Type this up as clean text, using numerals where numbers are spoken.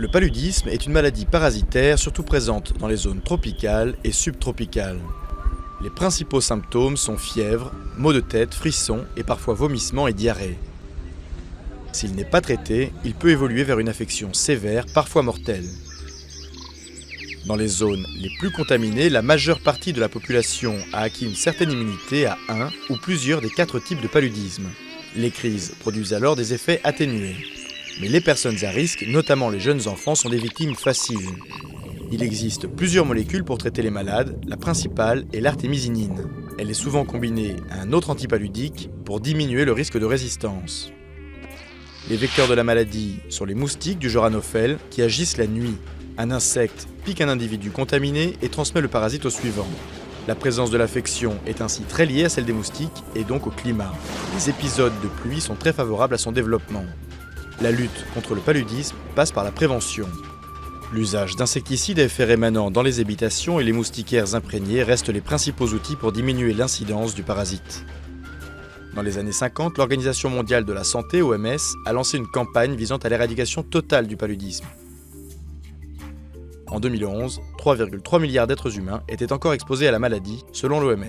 Le paludisme est une maladie parasitaire surtout présente dans les zones tropicales et subtropicales. Les principaux symptômes sont fièvre, maux de tête, frissons et parfois vomissements et diarrhée. S'il n'est pas traité, il peut évoluer vers une infection sévère, parfois mortelle. Dans les zones les plus contaminées, la majeure partie de la population a acquis une certaine immunité à un ou plusieurs des 4 types de paludisme. Les crises produisent alors des effets atténués. Mais les personnes à risque, notamment les jeunes enfants, sont des victimes faciles. Il existe plusieurs molécules pour traiter les malades, la principale est l'artémisinine. Elle est souvent combinée à un autre antipaludique pour diminuer le risque de résistance. Les vecteurs de la maladie sont les moustiques du genre Anophèle qui agissent la nuit. Un insecte pique un individu contaminé et transmet le parasite au suivant. La présence de l'infection est ainsi très liée à celle des moustiques et donc au climat. Les épisodes de pluie sont très favorables à son développement. La lutte contre le paludisme passe par la prévention. L'usage d'insecticides à effet rémanent dans les habitations et les moustiquaires imprégnés restent les principaux outils pour diminuer l'incidence du parasite. Dans les années 50, l'Organisation mondiale de la santé, OMS, a lancé une campagne visant à l'éradication totale du paludisme. En 2011, 3,3 milliards d'êtres humains étaient encore exposés à la maladie, selon l'OMS.